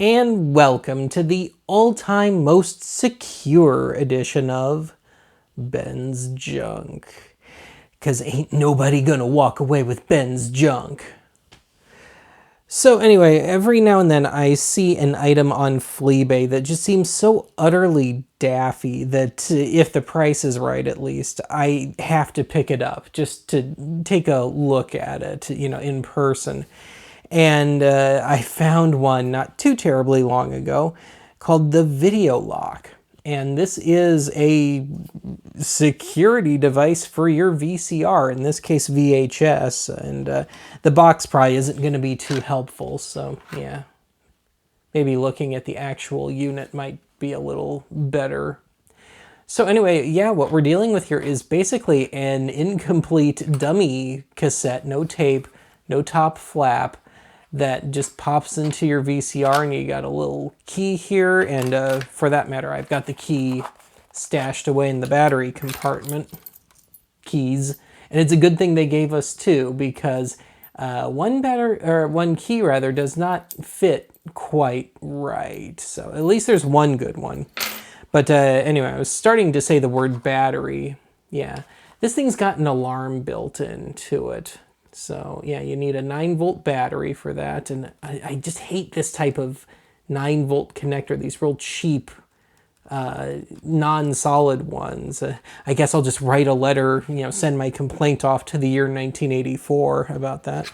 and welcome to the all-time most secure edition of Ben's Junk. 'Cause ain't nobody gonna walk away with Ben's junk. So anyway, every now and then I see an item on Fleabay that just seems so utterly daffy that if the price is right at least, I have to pick it up just to take a look at it, in person. And I found one not too terribly long ago called the Videolok. And this is a security device for your VCR, in this case VHS. And the box probably isn't going to be too helpful. So yeah, maybe looking at the actual unit might be a little better. So anyway, yeah, what we're dealing with here is basically an incomplete dummy cassette, no tape, no top flap, that just pops into your VCR, and you got a little key here, and for that matter, I've got the key stashed away in the battery compartment. Keys. And it's a good thing they gave us two, because one key does not fit quite right. So at least there's one good one. But anyway, I was starting to say the word battery. Yeah, this thing's got an alarm built into it. So yeah, you need a 9-volt battery for that. And I just hate this type of 9-volt connector, these real cheap non-solid ones. I guess I'll just write a letter, send my complaint off to the year 1984 about that.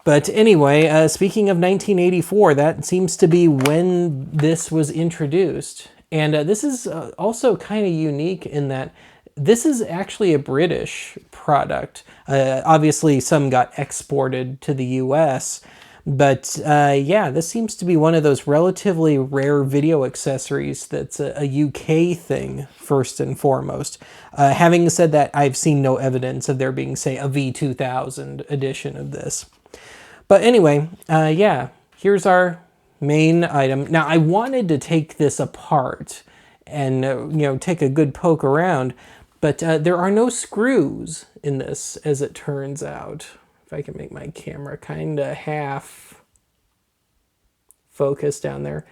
But anyway, speaking of 1984, that seems to be when this was introduced. And this is also kind of unique in that this is actually a British product. Obviously, some got exported to the US. But yeah, this seems to be one of those relatively rare video accessories that's a UK thing, first and foremost. Having said that, I've seen no evidence of there being, say, a V2000 edition of this. But anyway, yeah, here's our main item. Now, I wanted to take this apart and, take a good poke around, but there are no screws in this, as it turns out. If I can make my camera kind of half focus down there.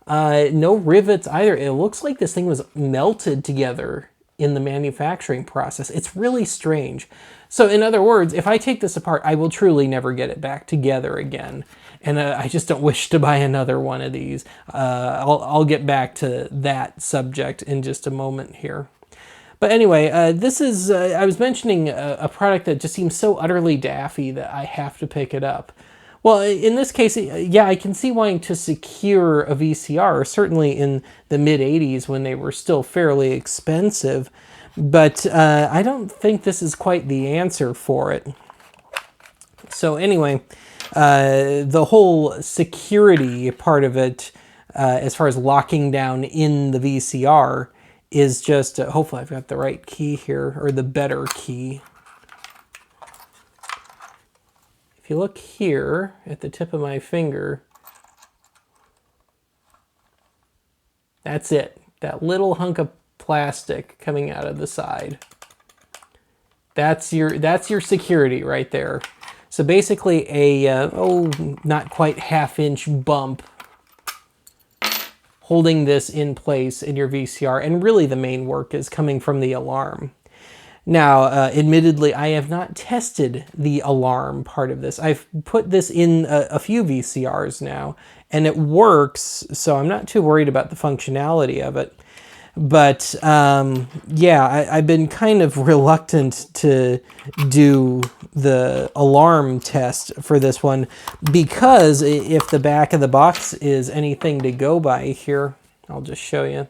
No rivets either. It looks like this thing was melted together in the manufacturing process. It's really strange. So in other words, if I take this apart, I will truly never get it back together again. And I just don't wish to buy another one of these. I'll get back to that subject in just a moment here. But anyway, this is, I was mentioning a product that just seems so utterly daffy that I have to pick it up. Well, in this case, yeah, I can see wanting to secure a VCR, certainly in the mid-'80s when they were still fairly expensive. But I don't think this is quite the answer for it. So anyway, the whole security part of it, as far as locking down in the VCR, is just, hopefully I've got the right key here, or the better key. If you look here at the tip of my finger, that's it. That little hunk of plastic coming out of the side. That's your security right there. So basically a, not quite half-inch bump holding this in place in your VCR, and really the main work is coming from the alarm. Now, admittedly, I have not tested the alarm part of this. I've put this in a few VCRs now, and it works, so I'm not too worried about the functionality of it. But yeah, I've been kind of reluctant to do the alarm test for this one, because if the back of the box is anything to go by here, I'll just show you.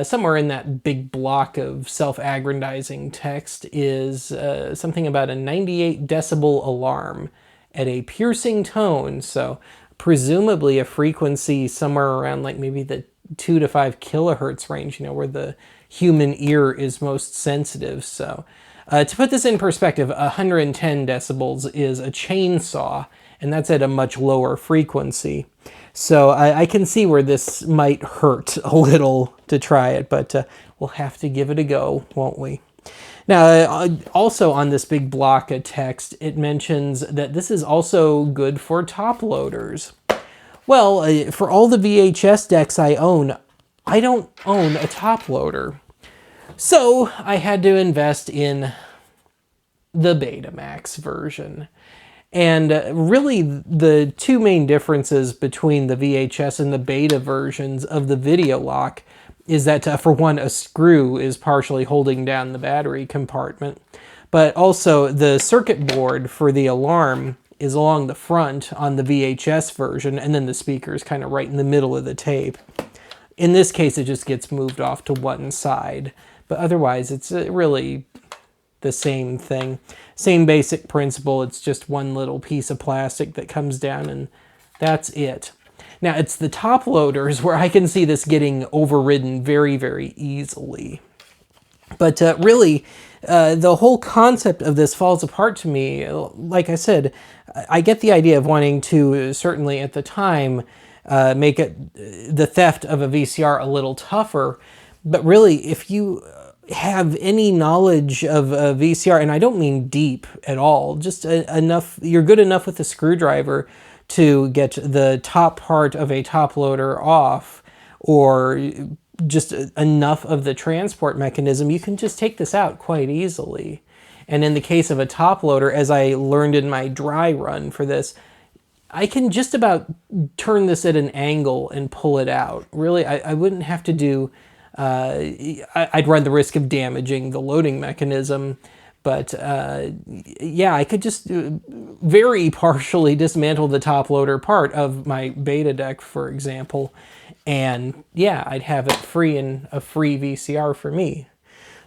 Somewhere in that big block of self-aggrandizing text is something about a 98 decibel alarm at a piercing tone, so presumably a frequency somewhere around like maybe the 2 to 5 kilohertz range, where the human ear is most sensitive. So to put this in perspective, 110 decibels is a chainsaw, and that's at a much lower frequency. So I can see where this might hurt a little to try it, but we'll have to give it a go, won't we? Now, also on this big block of text, it mentions that this is also good for top loaders. Well, for all the VHS decks I own, I don't own a top loader. So I had to invest in the Betamax version. And really, the two main differences between the VHS and the beta versions of the Videolok is that, for one, a screw is partially holding down the battery compartment, but also the circuit board for the alarm is along the front on the VHS version, and then the speaker is kind of right in the middle of the tape. In this case, it just gets moved off to one side, but otherwise, it's really the same thing. Same basic principle, it's just one little piece of plastic that comes down and that's it. Now it's the top loaders where I can see this getting overridden very, very easily. But really, the whole concept of this falls apart to me. Like I said, I get the idea of wanting to, certainly at the time, make the theft of a VCR a little tougher. But really, if you have any knowledge of a VCR, and I don't mean deep at all, just enough, you're good enough with a screwdriver to get the top part of a top loader off, or just enough of the transport mechanism, you can just take this out quite easily. And in the case of a top loader, as I learned in my dry run for this, I can just about turn this at an angle and pull it out. Really, I wouldn't have to do I'd run the risk of damaging the loading mechanism, but yeah, I could just very partially dismantle the top loader part of my beta deck, for example, and yeah, I'd have it free and a free VCR for me.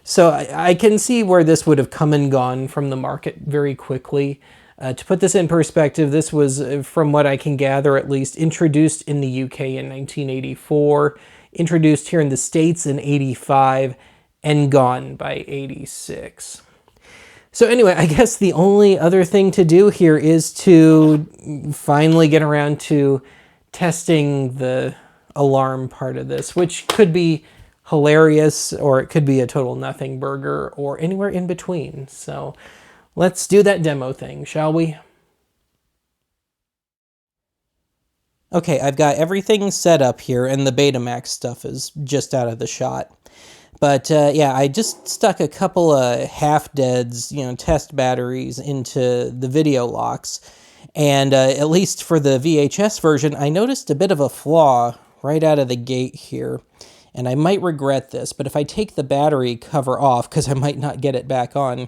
So I can see where this would have come and gone from the market very quickly. To put this in perspective, this was, from what I can gather at least, introduced in the UK in 1984, introduced here in the States in 85, and gone by 86. So anyway, I guess the only other thing to do here is to finally get around to testing the alarm part of this, which could be hilarious, or it could be a total nothing burger, or anywhere in between. So let's do that demo thing, shall we? Okay, I've got everything set up here, and the Betamax stuff is just out of the shot. But yeah, I just stuck a couple of half-deads, test batteries into the Videoloks. And at least for the VHS version, I noticed a bit of a flaw right out of the gate here. And I might regret this, but if I take the battery cover off, because I might not get it back on,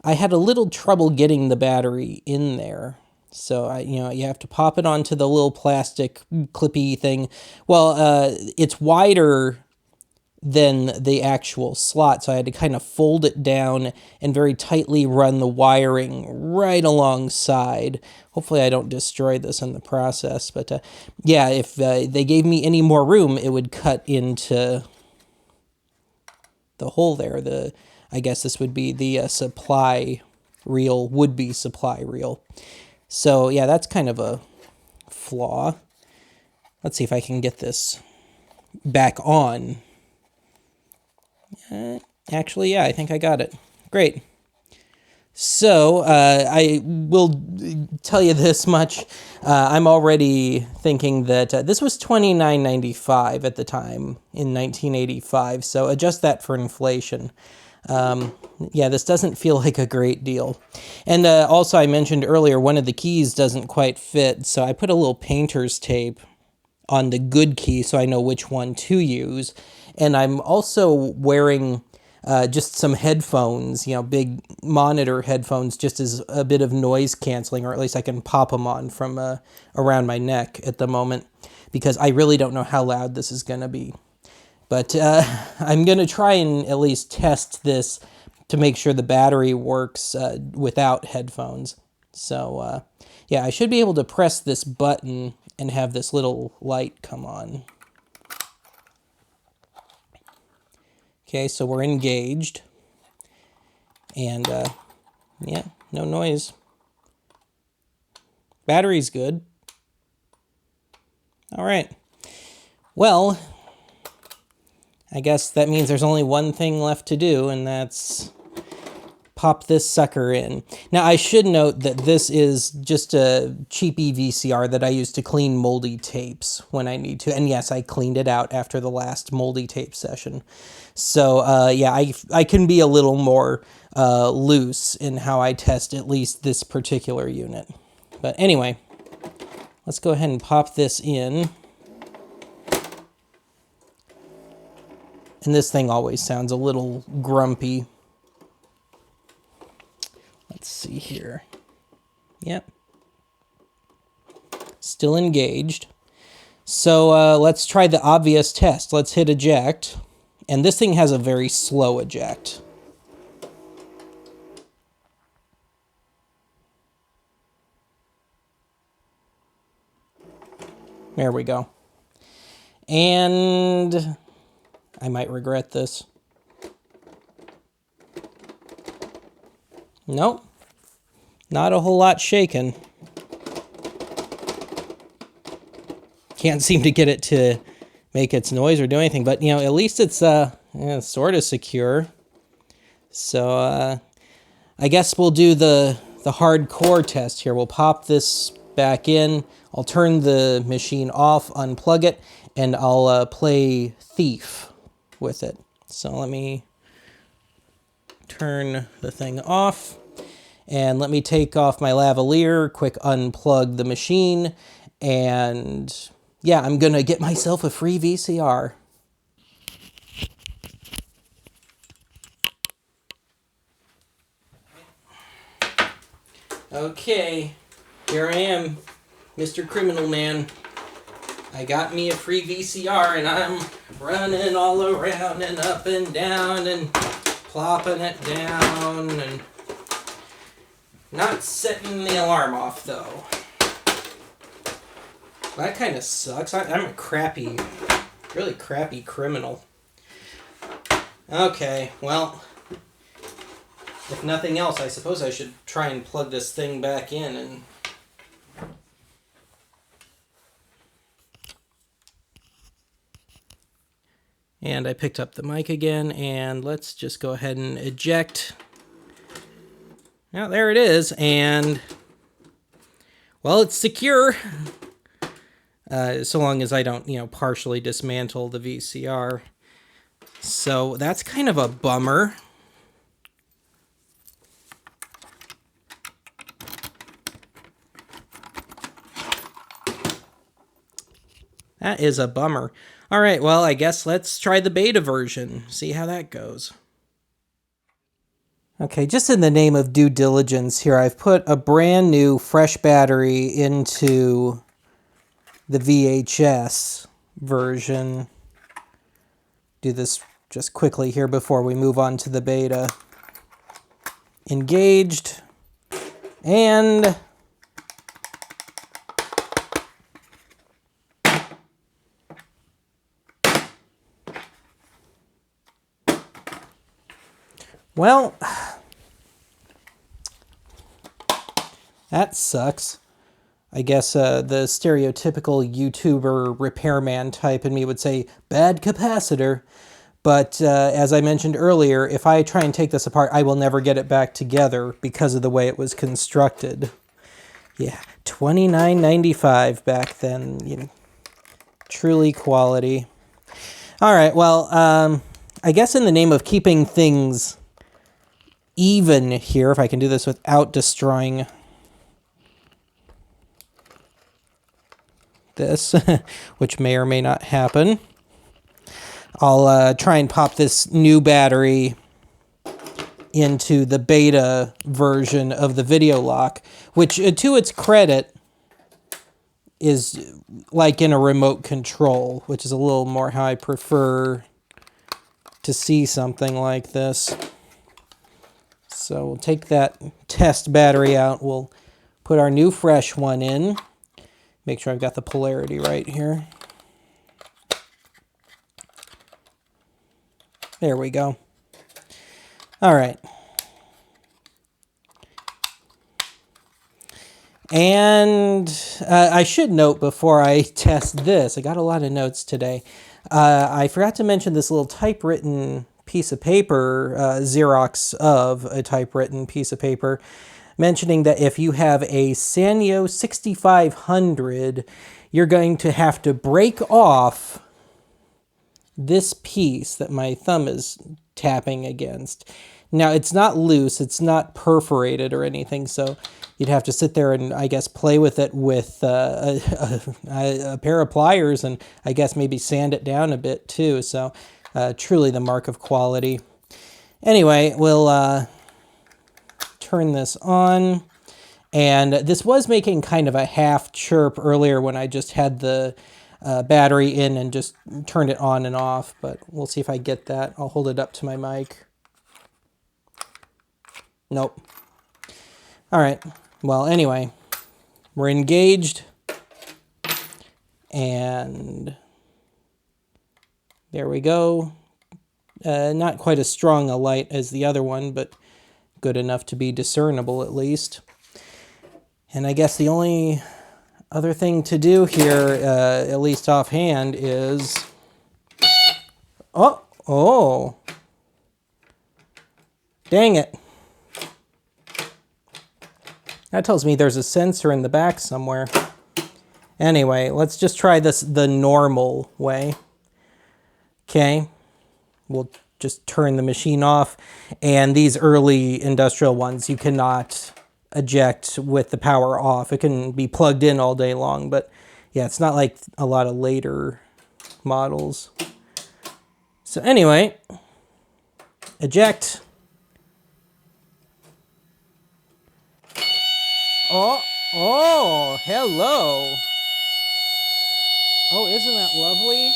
I had a little trouble getting the battery in there. So, you have to pop it onto the little plastic clippy thing. Well, it's wider than the actual slot, so I had to kind of fold it down and very tightly run the wiring right alongside. Hopefully I don't destroy this in the process, but yeah, if they gave me any more room, it would cut into the hole there. I guess this would be the supply reel, would-be supply reel. So yeah, that's kind of a flaw. Let's see if I can get this back on. Actually, yeah, I think I got it. Great. So I will tell you this much. I'm already thinking that this was $29.95 at the time in 1985, so adjust that for inflation. Yeah, this doesn't feel like a great deal. And also, I mentioned earlier, one of the keys doesn't quite fit, so I put a little painter's tape on the good key so I know which one to use. And I'm also wearing just some headphones, big monitor headphones, just as a bit of noise canceling, or at least I can pop them on from around my neck at the moment, because I really don't know how loud this is going to be. But I'm going to try and at least test this to make sure the battery works without headphones. So yeah, I should be able to press this button and have this little light come on. Okay, so we're engaged. And yeah, no noise. Battery's good. All right. Well, I guess that means there's only one thing left to do, and that's pop this sucker in. Now, I should note that this is just a cheapy VCR that I use to clean moldy tapes when I need to. And yes, I cleaned it out after the last moldy tape session. So, yeah, I can be a little more loose in how I test at least this particular unit. But anyway, let's go ahead and pop this in. And this thing always sounds a little grumpy. Let's see here. Yep. Still engaged. So let's try the obvious test. Let's hit eject. And this thing has a very slow eject. There we go. And I might regret this. Nope. Not a whole lot shaken. Can't seem to get it to make its noise or do anything, but you know, at least it's sort of secure. So I guess we'll do the hardcore test here. We'll pop this back in. I'll turn the machine off, unplug it, and I'll play Thief with it. So let me turn the thing off. And let me take off my lavalier, quick unplug the machine, and yeah, I'm gonna get myself a free VCR. Okay, here I am, Mr. Criminal Man. I got me a free VCR and I'm running all around and up and down and plopping it down and not setting the alarm off, though. That kind of sucks. I'm a crappy, really crappy criminal. Okay, well, if nothing else, I suppose I should try and plug this thing back in and I picked up the mic again, and let's just go ahead and eject. Now, there it is, and, well, it's secure. So long as I don't, partially dismantle the VCR. So that's kind of a bummer. That is a bummer. All right, well, I guess let's try the beta version, see how that goes. Okay, just in the name of due diligence here, I've put a brand new fresh battery into the VHS version. Do this just quickly here before we move on to the beta. Engaged. And well, that sucks. I guess the stereotypical YouTuber repairman type in me would say, bad capacitor. But as I mentioned earlier, if I try and take this apart, I will never get it back together because of the way it was constructed. Yeah, $29.95 back then. Truly quality. All right, well, I guess in the name of keeping things even here, if I can do this without destroying this, which may or may not happen, I'll try and pop this new battery into the beta version of the Videolok, which, to its credit, is like in a remote control, which is a little more how I prefer to see something like this. So we'll take that test battery out. We'll put our new fresh one in. Make sure I've got the polarity right here. There we go. All right. And I should note before I test this, I got a lot of notes today. I forgot to mention this little typewritten piece of paper, Xerox of a typewritten piece of paper, mentioning that if you have a Sanyo 6500, you're going to have to break off this piece that my thumb is tapping against. Now, it's not loose, it's not perforated or anything, so you'd have to sit there and, I guess, play with it with a pair of pliers and, I guess, maybe sand it down a bit, too. So, truly the mark of quality. Anyway, we'll turn this on. And this was making kind of a half chirp earlier when I just had the battery in and just turned it on and off. But we'll see if I get that. I'll hold it up to my mic. Nope. All right. Well, anyway, we're engaged. And there we go. Not quite as strong a light as the other one, but good enough to be discernible at least. And I guess the only other thing to do here, at least offhand, is... Oh! Dang it. That tells me there's a sensor in the back somewhere. Anyway, let's just try this the normal way. Okay. We'll just turn the machine off. And these early industrial ones, you cannot eject with the power off. It can be plugged in all day long, but yeah, it's not like a lot of later models. So anyway, eject. Oh, hello. Oh, isn't that lovely?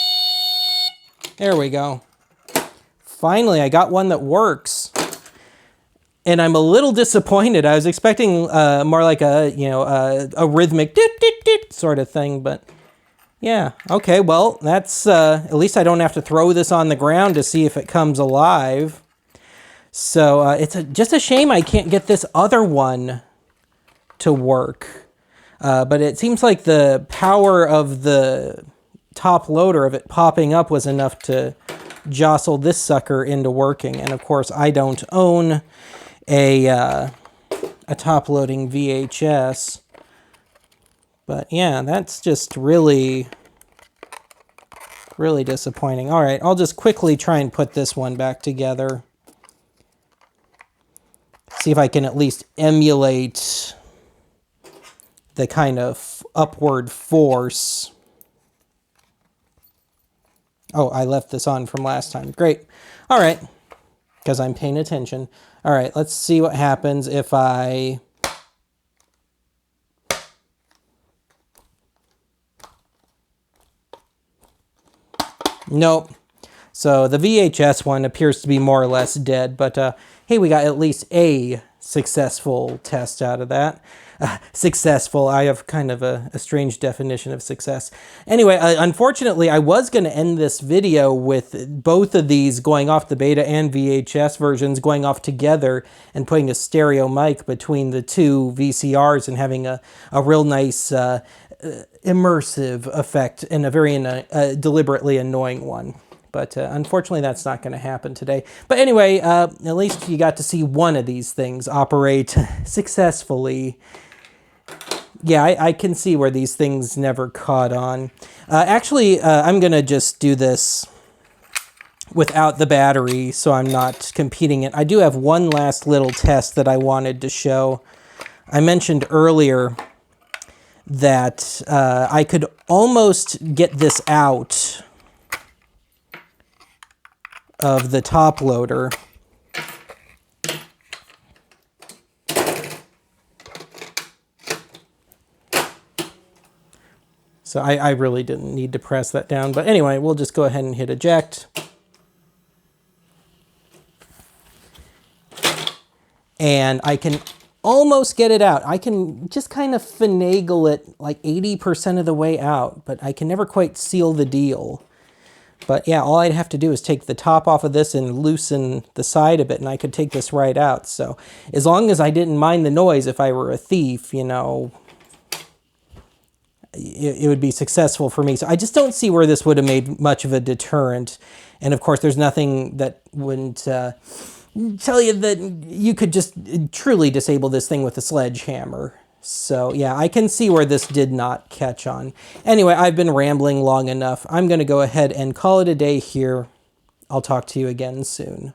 There we go. Finally, I got one that works. And I'm a little disappointed. I was expecting more like a rhythmic sort of thing, but yeah. Okay, well, that's at least I don't have to throw this on the ground to see if it comes alive. So it's just a shame I can't get this other one to work. But it seems like the power of the top loader of it popping up was enough to jostle this sucker into working. And of course, I don't own a top-loading VHS. But yeah, that's just really, really disappointing. All right, I'll just quickly try and put this one back together. See if I can at least emulate the kind of upward force. Oh, I left this on from last time. Great. All right, because I'm paying attention. All right, let's see what happens if I... Nope. So the VHS one appears to be more or less dead, but hey, we got at least a successful test out of that. Successful. I have kind of a strange definition of success. Anyway, unfortunately, I was going to end this video with both of these going off the beta and VHS versions going off together and putting a stereo mic between the two VCRs and having a real nice immersive effect and a very deliberately annoying one. But unfortunately, that's not going to happen today. But anyway, at least you got to see one of these things operate successfully. Yeah, I can see where these things never caught on. Actually, I'm going to just do this without the battery, so I'm not competing it. I do have one last little test that I wanted to show. I mentioned earlier that I could almost get this out of the top loader. So I really didn't need to press that down. But anyway, we'll just go ahead and hit eject. And I can almost get it out. I can just kind of finagle it like 80% of the way out, but I can never quite seal the deal. But yeah, all I'd have to do is take the top off of this and loosen the side of it, and I could take this right out. So as long as I didn't mind the noise if I were a thief, you know, it would be successful for me. So I just don't see where this would have made much of a deterrent. And of course, there's nothing that wouldn't tell you that you could just truly disable this thing with a sledgehammer. So yeah, I can see where this did not catch on. Anyway, I've been rambling long enough. I'm going to go ahead and call it a day here. I'll talk to you again soon.